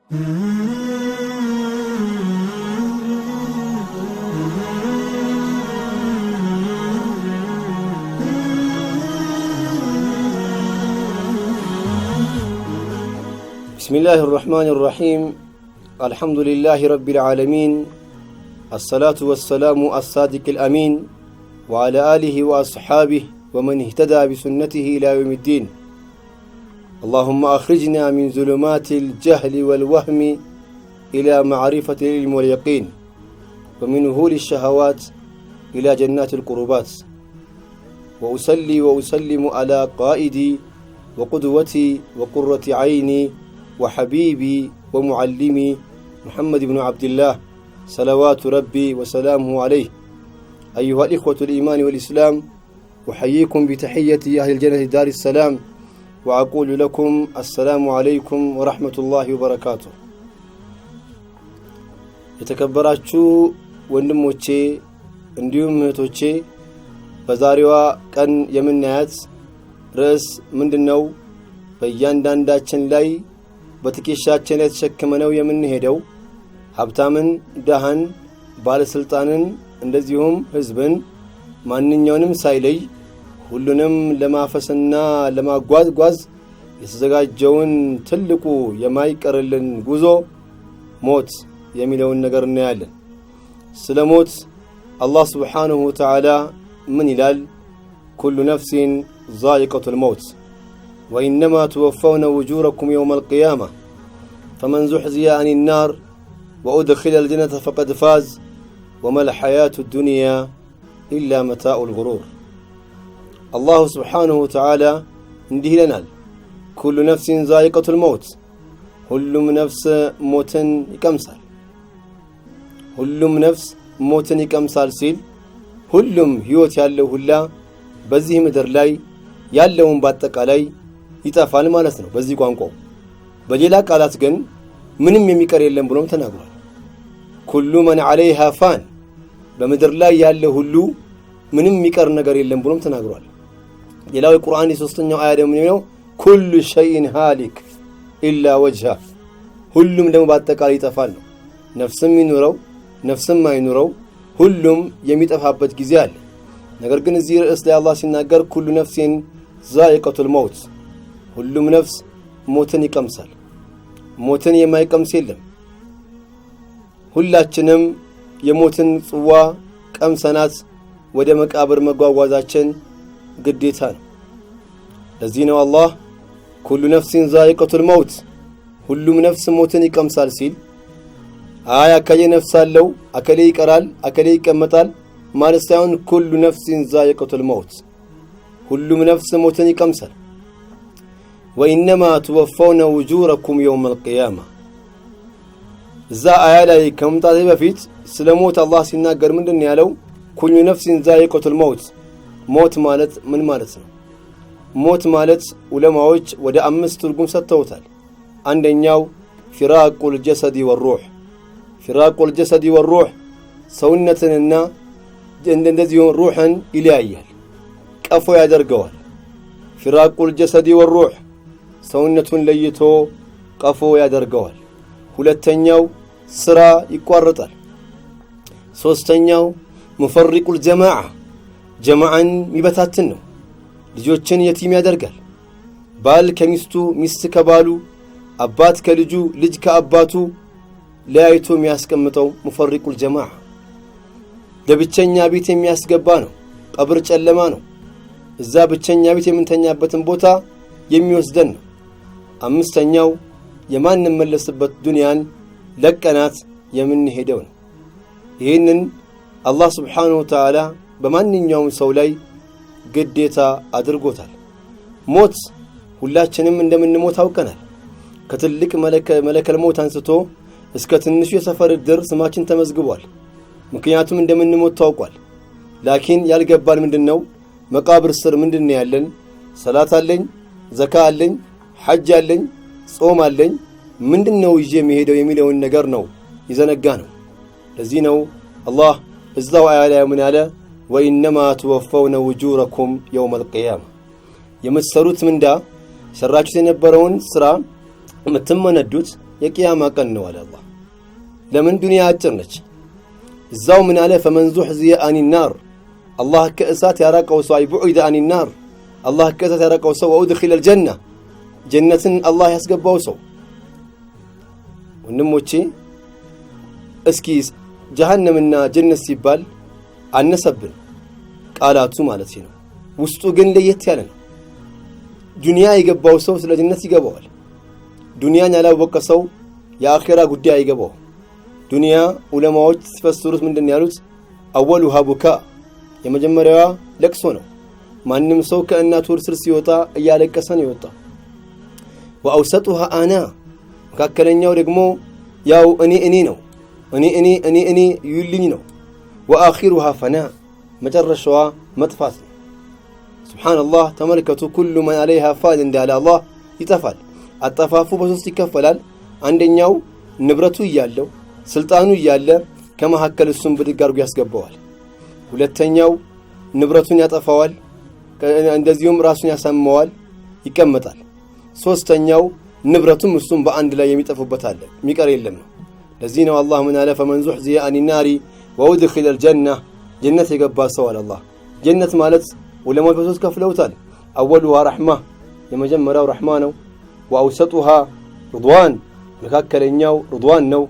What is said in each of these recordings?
بسم الله الرحمن الرحيم الحمد لله رب العالمين الصلاة والسلام الصادق الأمين وعلى آله وأصحابه ومن اهتدى بسنته إلى يوم الدين اللهم أخرجنا من ظلمات الجهل والوهم إلى معرفة العلم واليقين ومن وهول الشهوات إلى جنات القربات وأصلي وأسلم على قائدي وقدوتي وقرة عيني وحبيبي ومعلمي محمد بن عبد الله صلوات ربي وسلامه عليه أيها الإخوة الإيمان والإسلام أحييكم بتحية أهل الجنة دار السلام وأقول لكم السلام عليكم ورحمة الله وبركاته የተከበራችሁ ወንድሞቼ እንዲሁም እህቶቼ በዛሬዋ ቀን የምናያት ርዕስ ምንድነው? በእያንዳንዳችን ላይ በትከሻችን ላይ ተሸክመነው የምንሄደው ሀብታምን፣ ደሃን፣ ባለስልጣንን እንደዚሁም ህዝብን ማንኛውንም ሳይለይ ሁሉንም ለማፈስና ለማጓዝ የተዘጋጀውን ትልቁ የማይቀርልን ጉዞ ሞት የሚለውን ነገር እናያለን። ስለ ሞት አላህ Subhanahu Wa Ta'ala ምን ይላል? ኩሉ ነፍሲን ዛኢቀቱል መውት وإنما توفون أجوركم يوم القيامة فمن زحزح عن النار وأدخل الجنة فقد فاز وما الحياة الدنيا إلا متاع الغرور. الله سبحانه وتعالى እንዲህ ይለናል كل نفس ذائقة الموت ሁሉም ነፍስ ሞትን ይቀምሳል። ሁሉም ነፍስ ሞትን ይቀምሳል ሲል ሁሉም ህይወት ያለው ሁላ በዚህ ምድር ላይ ያለውን በአጠቃላይ ይጠፋል ማለት ነው በዚህ ቋንቋው። በሌላ ቃላት ግን ምንም የሚቀር የለም ብሎም ተናግሯል። ኩሉ መን ዐለይሃ ፋን በምድር ላይ ያለ ሁሉ ምንም የሚቀር ነገር የለም ብሎም ተናግሯል። ሌላው የቁርአን የሶስተኛው አያ ደግሞ ነው ኩሉ ሸይን ሃሊክ ኢላ ወጅሃ ሁሉም ደግሞ በአጠቃላይ ይጠፋል ነው። ነፍስም ይኑረው ነፍስም አይኑረው ሁሉም የሚጠፋበት ጊዜ አለ። ነገር ግን እዚህ ርዕስ ላይ አላህ ሲናገር ኩሉ ነፍሲን ዛኢቀቱል መውት ሁሉም ነፍስ ሞትን ይቀምሳል። ሞትን የማይቀምስ የለም። ሁላችንም የሞትን ጽዋ ቀምሰናት ወደ መቃብር መጓጓዛችን ግዴታ ነው። ለዚህ ነው አላህ ኩሉ ነፍሲን ዛኢቀቱል መውት ሁሉም ነፍስ ሞትን ይቀምሳል ሲል አከሌ ነፍስ አለው አከሌ ይቀራል አከሌ ይቀመጣል ማለት ሳይሆን ኩሉ ነፍሲን ዛኢቀቱል መውት ሁሉም ነፍስ ሞትን ይቀምሳል። وإنما توفون أجوركم يوم القيامة እዛ አያ ላይ ከመምጣቱ በፊት ስለ ሞት አላህ ሲናገር ምንድነው ያለው? ኩሉ ነፍሲን ዛኢቀቱል መውት ሞት ማለት ምን ማለት ነው? ሞት ማለት ዑለማዎች ወደ 5 ትርጉም ሰጥተውታል። አንደኛው ፊራቁል ጀሰዲ ወሩህ ፊራቁል ጀሰዲ ወሩህ ሰውነትንና እንደዚሁ ሩህን ይለያያል፣ ቀፎ ያደርገዋል። ፊራቁል ጀሰዲ ወሩህ ሰውነቱን ለይቶ ቀፎ ያደርገዋል። ሁለተኛው ስራ ይቋረጣል። ሶስተኛው ሙፈሪቁል ጀማዓ ጀማዓን ይበታትን ነው። ልጆችን የቲም ያደርጋል። ባል ከሚስቱ፣ ሚስት ከባሉ፣ አባት ከልጁ፣ ልጅ ከአባቱ ለያይቶ የሚያስቀምጠው ሙፈሪቁል ጀማዓ ለብቸኛ ቤት የሚያስገባ ነው። ቀብር ጨለማ ነው። እዛ ብቸኛ ቤት የምንተኛበትን ቦታ የሚወስደን ነው። አምስተኛው የማንም መለስበት ዱንያን ለቀናት የምንሄደው ነው። ይህንን አላህ Subhanahu Wa Ta'ala በማንኛውም ሰው ላይ ግዴታ አድርጎታል። ሞት ሁላችንም እንደምንሞት አውቀናል። ከትልቅ መለከል ሞት አንስቶ እስከ ትንሹ የሰፈር ድር ስማችን ተመዝግቧል። ምክንያቱም እንደምንሞት ታውቋል። ላኪን ያልገባን ምንድነው? መቃብር ስር ምንድነው ያለን? ሰላት አለኝ፣ ዘካ አለኝ፣ ሐጅ አለኝ፣ ጾም አለኝ፣ ምንድነው ይዤ የሚሄደው የሚለውን ነገር ነው ይዘነጋ ነው። ለዚህ ነው አላህ እዛው አያ ላይ ምን ያለ? ወኢንማ ትወፈውነ ውጁረኩም የውመል ቂያማ የምትሰሩት ምንዳ ሰራችሁት የነበረውን ስራ የምትመነዱት የቂያማ ቀን ነው አለ አላህ። ለምን ዱንያ አጭር ነች። እዛው ምን አለ فمن زحزح عن النار አላህ ከእሳት ያራቀው ሰው አይቡዒደ عن النار አላህ ከእሳት ያራቀው ሰው ወኡድኺለ الجنة ጀነትን አላህ ያስገባው ሰው። ወንድሞቼ እስኪ ጀሃነምና ጀነት ሲባል አነሰብን ቃላቱ ማለት ነው። ውስጡ ግን ለየት ያለ ነው። ዱንያ የገባው ሰው ስለ ጀነት ይገባዋል። ዱንያን ያላወቀ ሰው የአኺራ ጉዳይ አይገባው። ዱንያ ዑለማዎች ሲፈስሩት ምንድነው ያሉት? አወሉሃ ቡካ የመጀመሪያዋ ለቅሶ ነው። ማንም ሰው ከእናቱ ስር ሲወጣ እያለቀሰ ነው የወጣው። ወአውሰጡሃ አና መካከለኛው ደግሞ ያው እኔ ነው እኔ ይልኝ ነው። ወአኺሩሃ ፈና መጨረሻዋ መጥፋት ነው። ሱብሃንአላህ ተመልከቱ። ኩሉ መን አለይሃ ፋን እንዳለ አላህ ይጠፋል። አጠፋፉ በሶስት ይከፈላል። አንደኛው ንብረቱ እያለው ስልጣኑ እያለ ከመሐከል እሱን ብድግ አድርጎ ያስገባዋል። ሁለተኛው ንብረቱን ያጠፋዋል፣ እንደዚሁም ራሱን ያሳመዋል፣ ይቀመጣል። ሶስተኛው ንብረቱም እሱም በአንድ ላይ የሚጠፉበት አለ፣ የሚቀር የለም ነው። ለዚህ ነው አላህ ምን አለ? فمن زحزح عن النار وأدخل الجنة ጀነት የገባ ሰው አለ አላህ። ጀነት ማለት ዑለማዎች በሶስት ከፍለውታል። አወሉሃ ረሕማ የመጀመሪያው ረሕማ ነው። ወአውሰጡሃ ርድዋን መካከለኛው ርድዋን ነው፣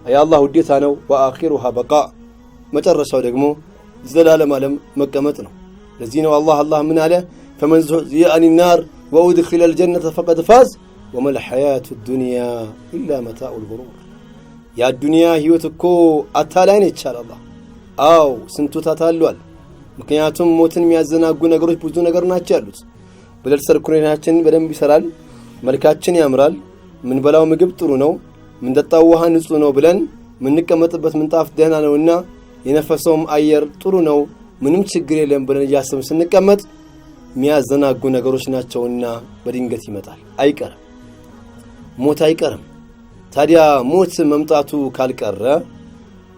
የአላህ ውዴታ ነው። ወአኺሩሃ በቃ መጨረሻው ደግሞ ዘላለም ዓለም መቀመጥ ነው። ለዚህ ነው አላህ ምን አለ? فمن زحزح عن النار وأدخل الجنة فقد فاز وما الحياة الدنيا إلا متاع الغرور። ያ ዱንያ ህይወት እኮ አታላይ ነች አለ አላህ። አው ስንቱ ታታሏል። ምክንያቱም ሞትን የሚያዘናጉ ነገሮች ብዙ ነገር ናቸው ያሉት። ብለድ ሰርኩሌሽናችን በደንብ ይሰራል፣ መልካችን ያምራል፣ ምን በላው ምግብ ጥሩ ነው፣ ምን ጠጣው ውሃ ንጹህ ነው ብለን ምን ንቀመጥበት ምንጣፍ ደህና ነውና የነፈሰውም አየር ጥሩ ነው ምንም ችግር የለም ብለን ያሰብን ስንቀመጥ የሚያዘናጉ ነገሮች ናቸውና በድንገት ይመጣል። አይቀርም፣ ሞት አይቀርም። ታዲያ ሞት መምጣቱ ካልቀረ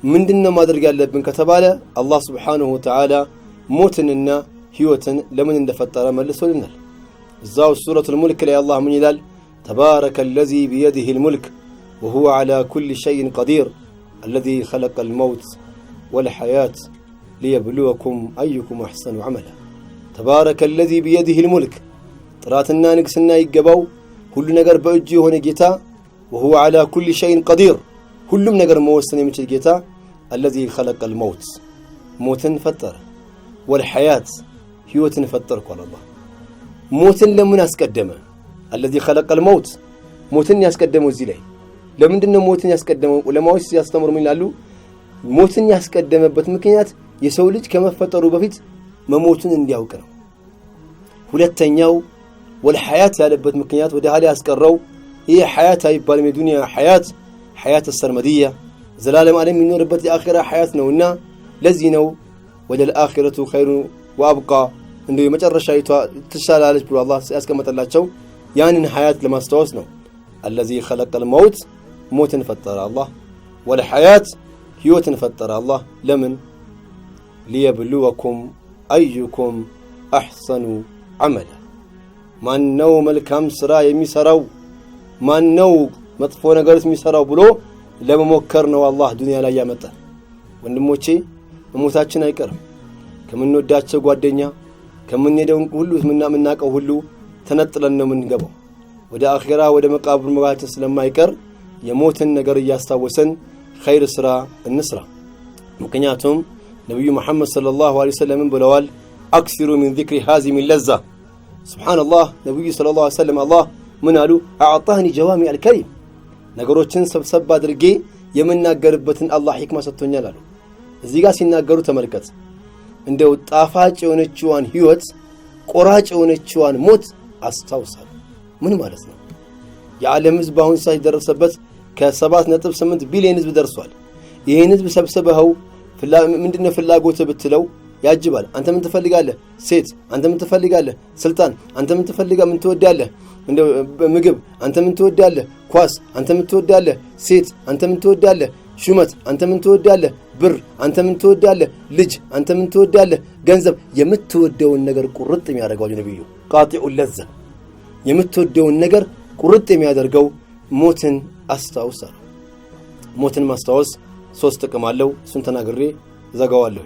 ምንድነው ማድረግ ያለብን ከተባለ አላህ Subhanahu Wa Ta'ala ሞትንና ህይወትን ለምን እንደፈጠረ መልሶልናል። እዛው ሱረቱል ሙልክ ላይ አላህ ምን ይላል? تبارك الذي بيده الملك وهو على كل شيء قدير الذي خلق الموت والحياة ليبلوكم أيكم أحسن عملا. تبارك الذي بيده الملك ጥራትና ንግስና ይገባው ሁሉ ነገር በእጁ የሆነ ጌታ وهو على كل شيء قدير ሁሉም ነገር መወሰን የሚችል ጌታ الذي خلق الموت ሞትን ፈጠረ والحياة ህይወትን ፈጠረ قال الله ሞትን ለምን አስቀደመ? الذي خلق الموت ሞትን ያስቀደመው እዚህ ላይ ለምንድነው ሞትን ያስቀደመው? ዑለማዎች ሲያስተምሩ ምን ይላሉ? ሞትን ያስቀደመበት ምክንያት የሰው ልጅ ከመፈጠሩ በፊት መሞቱን እንዲያውቅ ነው። ሁለተኛው والحياة ያለበት ምክንያት ወደ ኋላ ያስቀረው ይህ حياة አይባልም። የዱንያ حياة السرمدية ዘላለም ዓለም የሚኖርበት የአኺራ حياة ነውና ለዚህ ነው ወደ الآخرة خير وأبقى እንደው የመጨረሻይቷ ትሻላለች ብሎ አላህ ያስቀመጠላቸው ያንን حياة ለማስተዋወስ ነው። الذي خلق الموت ሞትን ፈጠረ አላህ والحياة ህይወትን ፈጠረ አላህ ለምን? ليبلوكم أيكم أحسن عملا ማነው መልካም ስራ የሚሰራው ማነው መጥፎ ነገርስ የሚሰራው ብሎ ለመሞከር ነው አላህ ዱንያ ላይ ያመጣ። ወንድሞቼ መሞታችን አይቀርም። ከምንወዳቸው ጓደኛ ከምንሄደው ሁሉ ምናቀው ሁሉ ተነጥለን ነው የምንገባው። ወደ አኺራ ወደ መቃብር መግባታችን ስለማይቀር የሞትን ነገር እያስታወሰን ኸይር ስራ እንስራ። ምክንያቱም ነብዩ መሐመድ ሰለላሁ ዐለይሂ ወሰለም ብለዋል አክሲሩ ሚን ዚክሪ ሃዚሚ ለዛ። ሱብሃንአላህ ነብዩ ሰለላሁ ዐለይሂ ወሰለም አላህ ምን አሉ? አዕጣኒ ጀዋሚ አልከሊም ነገሮችን ሰብሰብ አድርጌ የምናገርበትን አላህ ሂክማ ሰጥቶኛል አሉ። እዚህ ጋር ሲናገሩ ተመልከት። እንደው ጣፋጭ የሆነችዋን ህይወት ቆራጭ የሆነችዋን ሞት አስታውሳል። ምን ማለት ነው? የዓለም ህዝብ አሁን ሳይደረሰበት ከ7.8 ቢሊዮን ህዝብ ደርሷል። ይሄን ህዝብ ሰብስበው ምንድነው ፍላጎት ብትለው ያጅባል። አንተ ምን ትፈልጋለህ? ሴት። አንተ ምን ትፈልጋለህ? ስልጣን። አንተ ምን ትፈልጋለህ? ምን ትወዳለህ? እንደው ምግብ። አንተ ምን ትወዳለህ? ኳስ። አንተ ምን ትወዳለህ? ሴት። አንተ ምን ትወዳለህ? ሹመት። አንተ ምን ትወዳለህ? ብር። አንተ ምን ትወዳለህ? ልጅ። አንተ ምን ትወዳለህ? ገንዘብ። የምትወደውን ነገር ቁርጥ የሚያደርገው ነብዩ ቃጢኡ ለዛ የምትወደውን ነገር ቁርጥ የሚያደርገው ሞትን አስታውስ አለው። ሞትን ማስታወስ 3 ጥቅም አለው። እሱን ተናግሬ ዘጋዋለሁ።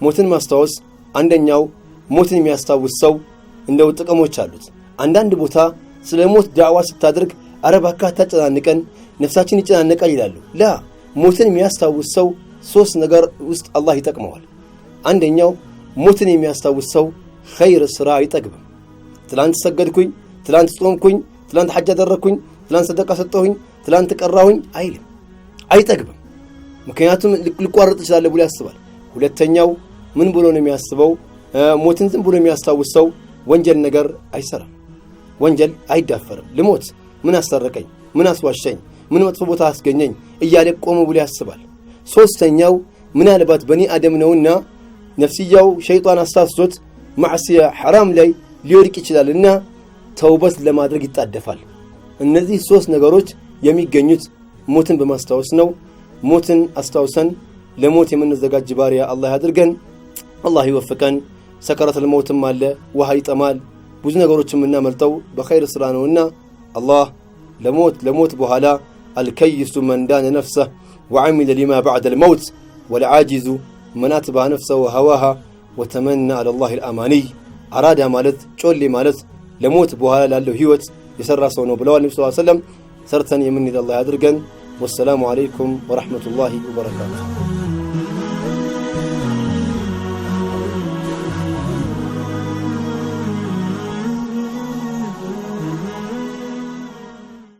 ሞትን ማስታወስ አንደኛው ሞትን የሚያስታውስ ሰው እንደው ጥቅሞች አሉት። አንዳንድ ቦታ ስለ ሞት ዳዕዋ ስታደርግ አረባካ ታጨናንቀን ነፍሳችን ይጨናነቃል ይላሉ። ላ ሞትን የሚያስታውስ ሰው 3 ነገር ውስጥ አላህ ይጠቅመዋል። አንደኛው ሞትን የሚያስታውስ ሰው ኸይር ሥራ አይጠግብም። ትላንት ሰገድኩኝ፣ ትላንት ጾምኩኝ፣ ትላንት ሐጅ አደረግኩኝ፣ ትላንት ሰደቃ ሰጠሁኝ፣ ትላንት ቀራሁኝ አይልም፣ አይጠግብም። ምክንያቱም ልቋረጥ ይችላል ብሎ ያስባል። ሁለተኛው ምን ብሎ ነው የሚያስበው? ሞትን ዝም ብሎ የሚያስታውስ ሰው ወንጀል ነገር አይሰራም፣ ወንጀል አይዳፈርም። ልሞት ምን አሰረቀኝ፣ ምን አስዋሸኝ፣ ምን መጥፎ ቦታ አስገኘኝ እያለ ቆም ብሎ ያስባል። ሶስተኛው ምናልባት በኒ አደም ነውና ነፍስያው ሸይጣን አሳስቶት ማዕሲያ ሐራም ላይ ሊወድቅ ይችላልና ተውበት ለማድረግ ይጣደፋል። እነዚህ 3 ነገሮች የሚገኙት ሞትን በማስታወስ ነው። ሞትን አስታውሰን ለሞት የምንዘጋጅ ባሪያ አላህ ያድርገን። አላህ ይወፍቀን። ሰከረተል መውትም አለ፣ ውሃ ይጠማል፣ ብዙ ነገሮችም እናመልጠው በኸይር ስራ ነውና አላህ ለሞት በኋላ አልከይሱ መን ዳነ ነፍሰህ ወዐሚለ ሊማ በዕደል መውት ወልዓጂዙ መን አትበዐ ነፍሰሁ ወሀዋሃ ወተመና ዐለላሂ አልአማኒይ። አራዳ ማለት ጮሌ ማለት ለሞት በኋላ ላለው ህይወት የሰራ ሰው ነው ብለዋል ነብዩ ሰለላሁ ዐለይሂ ወሰለም። ሰርተን የምንሄድ አላህ ያድርገን። ወሰላሙ ዐለይኩም ወረሕመቱላሂ ወበረካቱሁ።